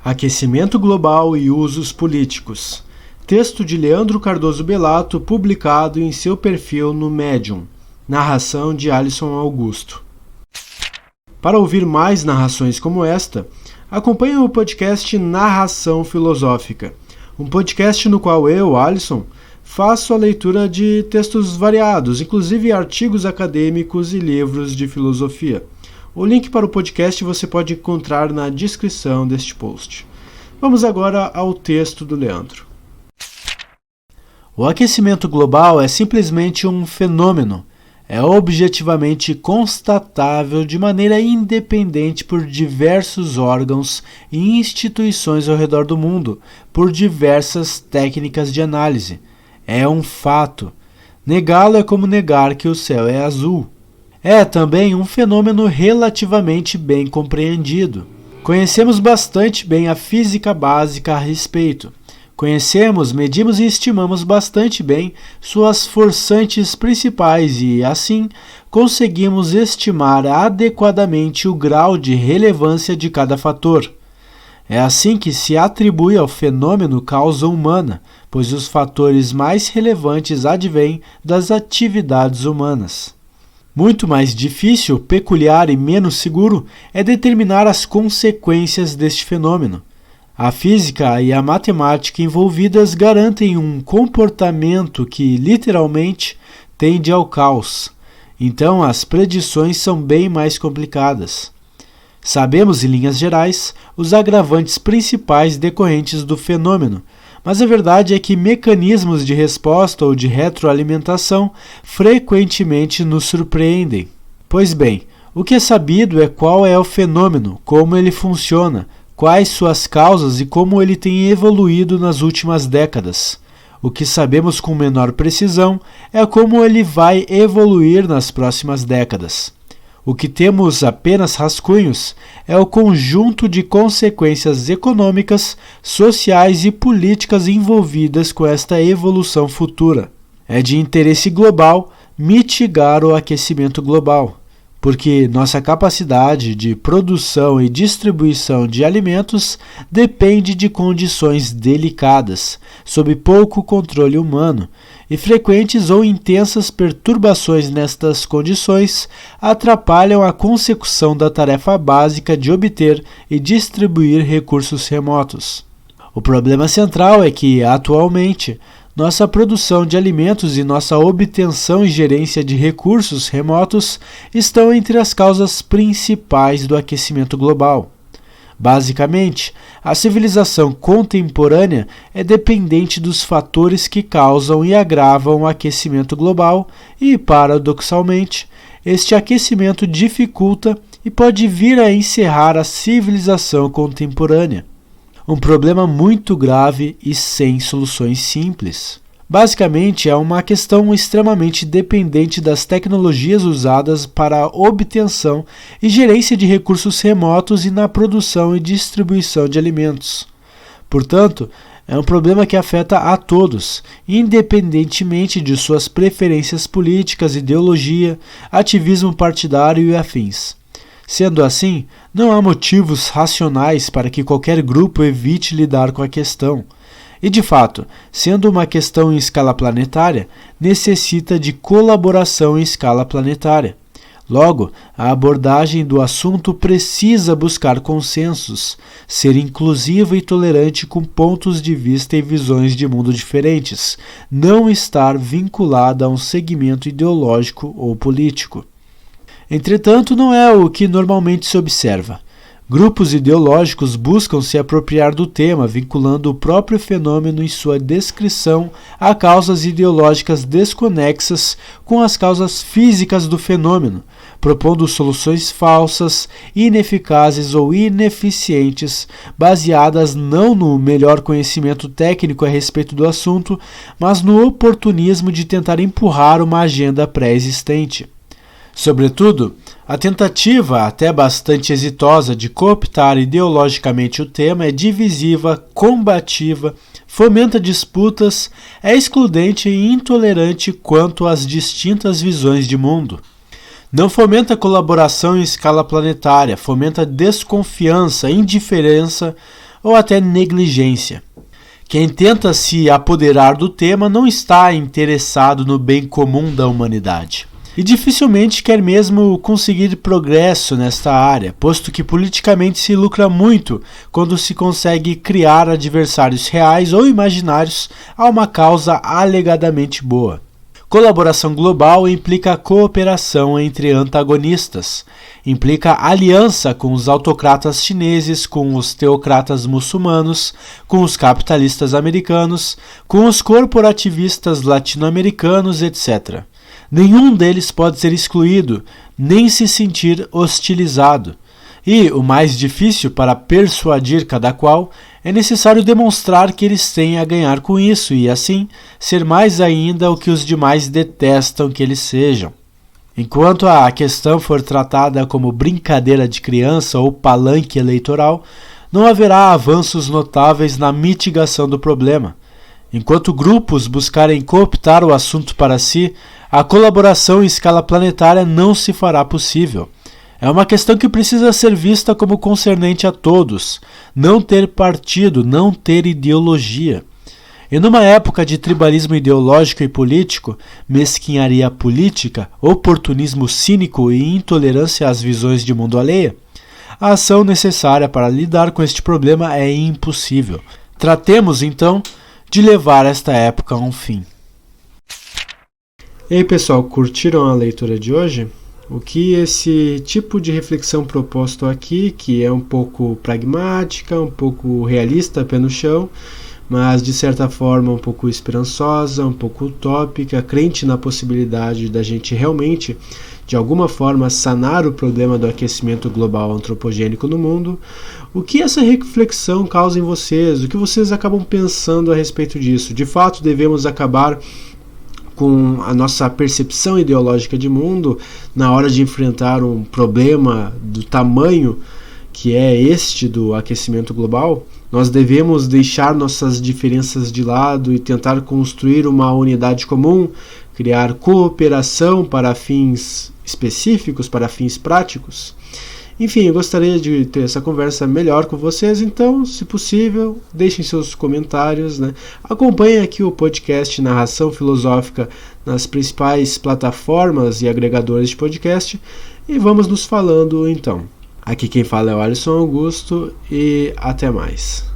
Aquecimento global e usos políticos. Texto de Leandro Cardoso Bellato, publicado em seu perfil no Medium. Narração de Alisson Augusto. Para ouvir mais narrações como esta, acompanhe o podcast Narração Filosófica, um podcast no qual eu, Alisson, faço a leitura de textos variados, inclusive artigos acadêmicos e livros de filosofia. O link para o podcast você pode encontrar na descrição deste post. Vamos agora ao texto do Leandro. O aquecimento global é simplesmente um fenômeno. É objetivamente constatável de maneira independente por diversos órgãos e instituições ao redor do mundo, por diversas técnicas de análise. É um fato. Negá-lo é como negar que o céu é azul. É também um fenômeno relativamente bem compreendido. Conhecemos bastante bem a física básica a respeito. Conhecemos, medimos e estimamos bastante bem suas forçantes principais e, assim, conseguimos estimar adequadamente o grau de relevância de cada fator. É assim que se atribui ao fenômeno causa humana, pois os fatores mais relevantes advêm das atividades humanas. Muito mais difícil, peculiar e menos seguro é determinar as consequências deste fenômeno. A física e a matemática envolvidas garantem um comportamento que, literalmente, tende ao caos. Então, as predições são bem mais complicadas. Sabemos, em linhas gerais, os agravantes principais decorrentes do fenômeno, mas a verdade é que mecanismos de resposta ou de retroalimentação frequentemente nos surpreendem. Pois bem, o que é sabido é qual é o fenômeno, como ele funciona, quais suas causas e como ele tem evoluído nas últimas décadas. O que sabemos com menor precisão é como ele vai evoluir nas próximas décadas. O que temos apenas rascunhos é o conjunto de consequências econômicas, sociais e políticas envolvidas com esta evolução futura. É de interesse global mitigar o aquecimento global, porque nossa capacidade de produção e distribuição de alimentos depende de condições delicadas, sob pouco controle humano, e frequentes ou intensas perturbações nestas condições atrapalham a consecução da tarefa básica de obter e distribuir recursos remotos. O problema central é que, atualmente, nossa produção de alimentos e nossa obtenção e gerência de recursos remotos estão entre as causas principais do aquecimento global. Basicamente, a civilização contemporânea é dependente dos fatores que causam e agravam o aquecimento global e, paradoxalmente, este aquecimento dificulta e pode vir a encerrar a civilização contemporânea. Um problema muito grave e sem soluções simples. Basicamente, é uma questão extremamente dependente das tecnologias usadas para a obtenção e gerência de recursos remotos e na produção e distribuição de alimentos. Portanto, é um problema que afeta a todos, independentemente de suas preferências políticas, ideologia, ativismo partidário e afins. Sendo assim, não há motivos racionais para que qualquer grupo evite lidar com a questão. E, de fato, sendo uma questão em escala planetária, necessita de colaboração em escala planetária. Logo, a abordagem do assunto precisa buscar consensos, ser inclusiva e tolerante com pontos de vista e visões de mundo diferentes, não estar vinculada a um segmento ideológico ou político. Entretanto, não é o que normalmente se observa. Grupos ideológicos buscam se apropriar do tema, vinculando o próprio fenômeno em sua descrição a causas ideológicas desconexas com as causas físicas do fenômeno, propondo soluções falsas, ineficazes ou ineficientes, baseadas não no melhor conhecimento técnico a respeito do assunto, mas no oportunismo de tentar empurrar uma agenda pré-existente. Sobretudo, a tentativa, até bastante exitosa, de cooptar ideologicamente o tema é divisiva, combativa, fomenta disputas, é excludente e intolerante quanto às distintas visões de mundo. Não fomenta colaboração em escala planetária, fomenta desconfiança, indiferença ou até negligência. Quem tenta se apoderar do tema não está interessado no bem comum da humanidade. E dificilmente quer mesmo conseguir progresso nesta área, posto que politicamente se lucra muito quando se consegue criar adversários reais ou imaginários a uma causa alegadamente boa. Colaboração global implica cooperação entre antagonistas, implica aliança com os autocratas chineses, com os teocratas muçulmanos, com os capitalistas americanos, com os corporativistas latino-americanos, etc. Nenhum deles pode ser excluído, nem se sentir hostilizado. E, o mais difícil para persuadir cada qual, é necessário demonstrar que eles têm a ganhar com isso e, assim, ser mais ainda o que os demais detestam que eles sejam. Enquanto a questão for tratada como brincadeira de criança ou palanque eleitoral, não haverá avanços notáveis na mitigação do problema. Enquanto grupos buscarem cooptar o assunto para si, a colaboração em escala planetária não se fará possível. É uma questão que precisa ser vista como concernente a todos, não ter partido, não ter ideologia. E numa época de tribalismo ideológico e político, mesquinharia política, oportunismo cínico e intolerância às visões de mundo alheia, a ação necessária para lidar com este problema é impossível. Tratemos, então, de levar esta época a um fim. E aí, pessoal, curtiram a leitura de hoje? O que esse tipo de reflexão proposto aqui, que é um pouco pragmática, um pouco realista, pé no chão, mas de certa forma um pouco esperançosa, um pouco utópica, crente na possibilidade da gente realmente, de alguma forma, sanar o problema do aquecimento global antropogênico no mundo. O que essa reflexão causa em vocês? O que vocês acabam pensando a respeito disso? De fato, devemos acabar com a nossa percepção ideológica de mundo na hora de enfrentar um problema do tamanho que é este do aquecimento global? Nós devemos deixar nossas diferenças de lado e tentar construir uma unidade comum, criar cooperação para fins específicos, para fins práticos? Enfim, eu gostaria de ter essa conversa melhor com vocês, então, se possível, deixem seus comentários, né? Acompanhem aqui o podcast Narração Filosófica nas principais plataformas e agregadores de podcast e vamos nos falando então. Aqui quem fala é o Alisson Augusto e até mais.